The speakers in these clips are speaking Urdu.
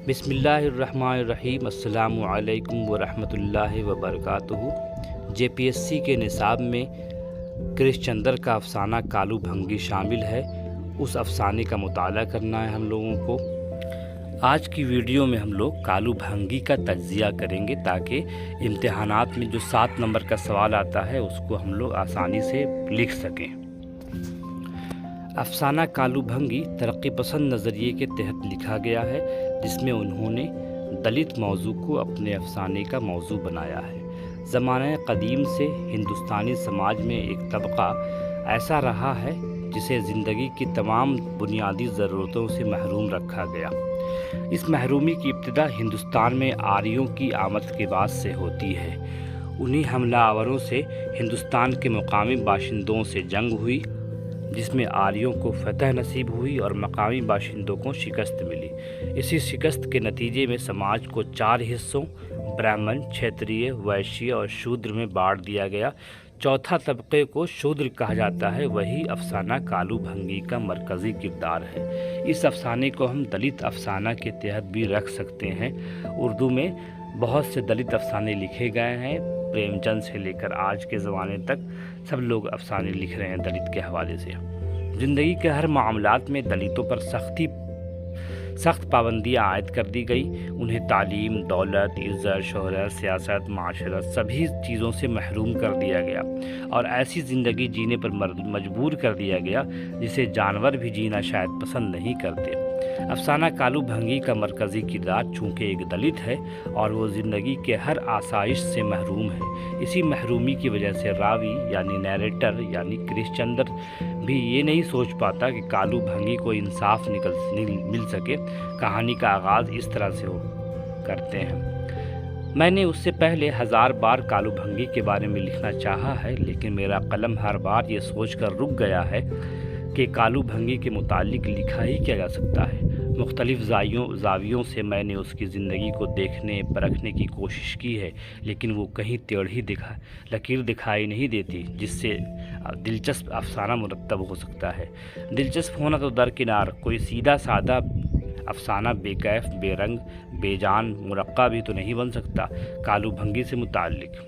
بسم اللہ الرحمن الرحیم۔ السلام علیکم ورحمۃ اللہ وبرکاتہ۔ JPSC کے نصاب میں کرش چندر کا افسانہ کالو بھنگی شامل ہے۔ اس افسانے کا مطالعہ کرنا ہے ہم لوگوں کو۔ آج کی ویڈیو میں ہم لوگ کالو بھنگی کا تجزیہ کریں گے تاکہ امتحانات میں جو 7 نمبر کا سوال آتا ہے اس کو ہم لوگ آسانی سے لکھ سکیں۔ افسانہ کالو بھنگی ترقی پسند نظریے کے تحت لکھا گیا ہے، جس میں انہوں نے دلت موضوع کو اپنے افسانے کا موضوع بنایا ہے۔ زمانہ قدیم سے ہندوستانی سماج میں ایک طبقہ ایسا رہا ہے جسے زندگی کی تمام بنیادی ضرورتوں سے محروم رکھا گیا۔ اس محرومی کی ابتدا ہندوستان میں آریوں کی آمد کے بعد سے ہوتی ہے۔ انہی حملہ آوروں سے ہندوستان کے مقامی باشندوں سے جنگ ہوئی، جس میں آریوں کو فتح نصیب ہوئی اور مقامی باشندوں کو شکست ملی۔ اسی شکست کے نتیجے میں سماج کو 4 حصوں برہمن، چھیتریہ، ویشیہ اور شودر میں بانٹ دیا گیا۔ چوتھا طبقے کو شودر کہا جاتا ہے، وہی افسانہ کالو بھنگی کا مرکزی کردار ہے۔ اس افسانے کو ہم دلت افسانہ کے تحت بھی رکھ سکتے ہیں۔ اردو میں بہت سے دلت افسانے لکھے گئے ہیں۔ پریم چند سے لے کر آج کے زمانے تک سب لوگ افسانے لکھ رہے ہیں دلت کے حوالے سے۔ زندگی کے ہر معاملات میں دلتوں پر سخت پابندیاں عائد کر دی گئی۔ انہیں تعلیم، دولت، عزت، شہرت، سیاست، معاشرت سبھی چیزوں سے محروم کر دیا گیا اور ایسی زندگی جینے پر مجبور کر دیا گیا جسے جانور بھی جینا شاید پسند نہیں کرتے۔ افسانہ کالو بھنگی کا مرکزی کردار چونکہ ایک دلت ہے اور وہ زندگی کے ہر آسائش سے محروم ہے، اسی محرومی کی وجہ سے راوی یعنی نیریٹر یعنی کرش چندر بھی یہ نہیں سوچ پاتا کہ کالو بھنگی کو انصاف مل سکے۔ کہانی کا آغاز اس طرح سے کرتے ہیں: میں نے اس سے پہلے 1000 بار کالو بھنگی کے بارے میں لکھنا چاہا ہے، لیکن میرا قلم ہر بار یہ سوچ کر رک گیا ہے کہ کالو بھنگی کے متعلق لکھا ہی کیا جا سکتا ہے۔ مختلف زاویوں سے میں نے اس کی زندگی کو دیکھنے پرکھنے کی کوشش کی ہے، لیکن وہ کہیں ٹیڑھی لکیر دکھائی نہیں دیتی جس سے دلچسپ افسانہ مرتب ہو سکتا ہے۔ دلچسپ ہونا تو درکنار، کوئی سیدھا سادہ افسانہ بے کیف، بے رنگ، بے جان، مرقع بھی تو نہیں بن سکتا۔ کالو بھنگی سے متعلق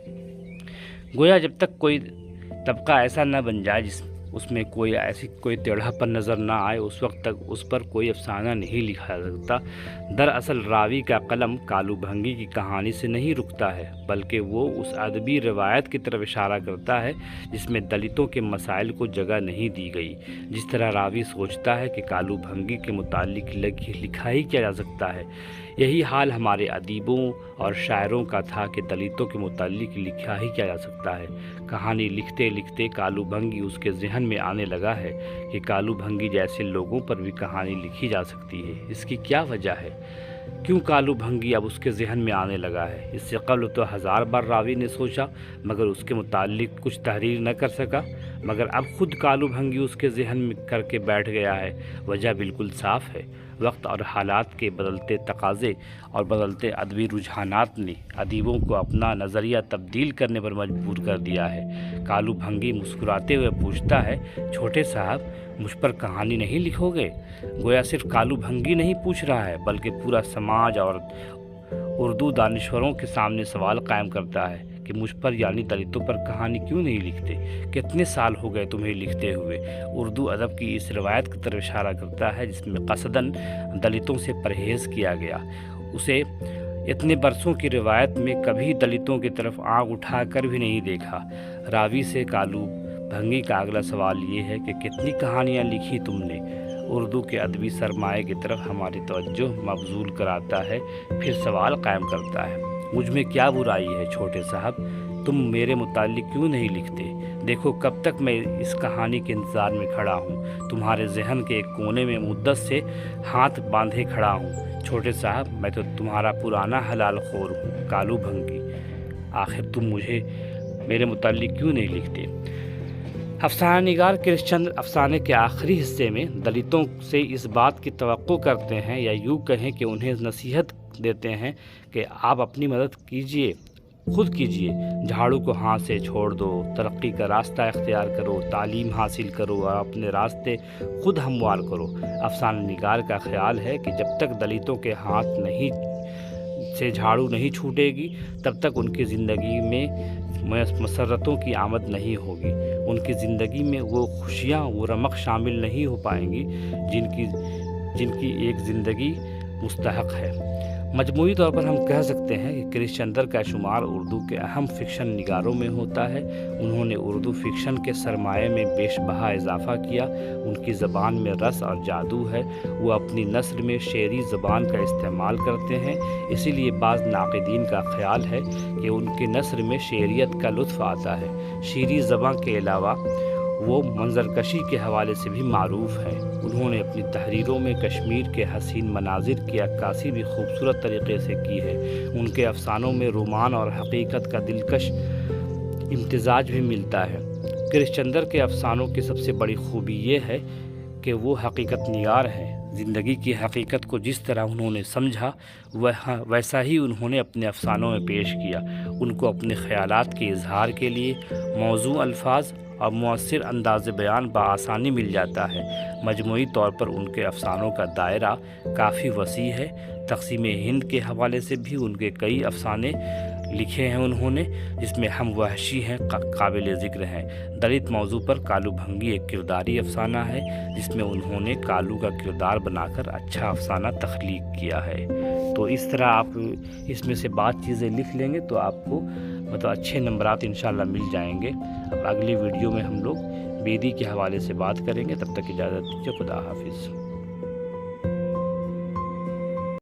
گویا جب تک کوئی طبقہ ایسا نہ بن جائے اس میں کوئی ٹیڑھا پن نظر نہ آئے، اس وقت تک اس پر کوئی افسانہ نہیں لکھا جا سکتا۔ دراصل راوی کا قلم کالو بھنگی کی کہانی سے نہیں رکتا ہے، بلکہ وہ اس ادبی روایت کی طرف اشارہ کرتا ہے جس میں دلتوں کے مسائل کو جگہ نہیں دی گئی۔ جس طرح راوی سوچتا ہے کہ کالو بھنگی کے متعلق لکھا ہی کیا جا سکتا ہے، یہی حال ہمارے ادیبوں اور شاعروں کا تھا کہ دلتوں کے متعلق لکھا ہی کیا جا سکتا ہے۔ کہانی لکھتے لکھتے کالو بھنگی اس کے ذہن میں آنے لگا ہے کہ کالو بھنگی جیسے لوگوں پر بھی کہانی لکھی جا سکتی ہے۔ اس کی کیا وجہ ہے؟ کیوں کالو بھنگی اب اس کے ذہن میں آنے لگا ہے؟ اس سے قبل تو 1000 بار راوی نے سوچا مگر اس کے متعلق کچھ تحریر نہ کر سکا، مگر اب خود کالو بھنگی اس کے ذہن میں کر کے بیٹھ گیا ہے۔ وجہ بالکل صاف ہے، وقت اور حالات کے بدلتے تقاضے اور بدلتے ادبی رجحانات نے ادیبوں کو اپنا نظریہ تبدیل کرنے پر مجبور کر دیا ہے۔ کالو بھنگی مسکراتے ہوئے پوچھتا ہے، چھوٹے صاحب مجھ پر کہانی نہیں لکھو گے؟ گویا صرف کالو بھنگی نہیں پوچھ رہا ہے بلکہ پورا سماج اور اردو دانشوروں کے سامنے سوال قائم کرتا ہے کہ مجھ پر یعنی دلتوں پر کہانی کیوں نہیں لکھتے؟ کتنے سال ہو گئے تمہیں لکھتے ہوئے؟ اردو ادب کی اس روایت کی طرف اشارہ کرتا ہے جس میں قصداً دلتوں سے پرہیز کیا گیا۔ اسے اتنے برسوں کی روایت میں کبھی دلتوں کی طرف آنکھ اٹھا کر بھی نہیں دیکھا۔ راوی سے کالو بھنگی کا اگلا سوال یہ ہے کہ کتنی کہانیاں لکھی تم نے؟ اردو کے ادبی سرمایہ کی طرف ہماری توجہ مبذول کراتا ہے، پھر سوال قائم کرتا ہے، مجھ میں کیا برائی ہے چھوٹے صاحب؟ تم میرے متعلق کیوں نہیں لکھتے؟ دیکھو کب تک میں اس کہانی کے انتظار میں کھڑا ہوں، تمہارے ذہن کے ایک کونے میں مدت سے ہاتھ باندھے کھڑا ہوں۔ چھوٹے صاحب میں تو تمہارا پرانا حلال خور ہوں۔ کالو بھنگی آخر تم مجھے میرے متعلق کیوں نہیں لکھتے؟ افسانہ نگار کرش چندر افسانے کے آخری حصے میں دلتوں سے اس بات کی توقع کرتے ہیں یا یوں کہیں کہ انہیں نصیحت دیتے ہیں کہ آپ اپنی مدد کیجیے، خود کیجئے، جھاڑو کو ہاتھ سے چھوڑ دو، ترقی کا راستہ اختیار کرو، تعلیم حاصل کرو اور اپنے راستے خود ہموار کرو۔ افسانہ نگار کا خیال ہے کہ جب تک دلتوں کے ہاتھ سے جھاڑو نہیں چھوٹے گی، تب تک ان کی زندگی میں مسرتوں کی آمد نہیں ہوگی، ان کی زندگی میں وہ خوشیاں، وہ رمق شامل نہیں ہو پائیں گی جن کی ایک زندگی مستحق ہے۔ مجموعی طور پر ہم کہہ سکتے ہیں کہ کرش چندر کا شمار اردو کے اہم فکشن نگاروں میں ہوتا ہے۔ انہوں نے اردو فکشن کے سرمایہ میں بیش بہا اضافہ کیا۔ ان کی زبان میں رس اور جادو ہے، وہ اپنی نثر میں شعری زبان کا استعمال کرتے ہیں، اسی لیے بعض ناقدین کا خیال ہے کہ ان کے نثر میں شعریت کا لطف آتا ہے۔ شعری زبان کے علاوہ وہ منظرکشی کے حوالے سے بھی معروف ہیں۔ انہوں نے اپنی تحریروں میں کشمیر کے حسین مناظر کی عکاسی بھی خوبصورت طریقے سے کی ہے۔ ان کے افسانوں میں رومان اور حقیقت کا دلکش امتزاج بھی ملتا ہے۔ کرش چندر کے افسانوں کی سب سے بڑی خوبی یہ ہے کہ وہ حقیقت نگار ہیں۔ زندگی کی حقیقت کو جس طرح انہوں نے سمجھا ویسا ہی انہوں نے اپنے افسانوں میں پیش کیا۔ ان کو اپنے خیالات کے اظہار کے لیے موزوں الفاظ اور مؤثر انداز بیان بآسانی مل جاتا ہے۔ مجموعی طور پر ان کے افسانوں کا دائرہ کافی وسیع ہے۔ تقسیم ہند کے حوالے سے بھی ان کے کئی افسانے لکھے ہیں انہوں نے، جس میں ہم وحشی ہیں قابل ذکر ہیں۔ دلت موضوع پر کالو بھنگی ایک کرداری افسانہ ہے، جس میں انہوں نے کالو کا کردار بنا کر اچھا افسانہ تخلیق کیا ہے۔ تو اس طرح آپ اس میں سے بعض چیزیں لکھ لیں گے تو آپ کو اچھے نمبرات انشاءاللہ مل جائیں گے۔ اب اگلی ویڈیو میں ہم لوگ بیدی کے حوالے سے بات کریں گے، تب تک اجازت دیجیے، خدا حافظ۔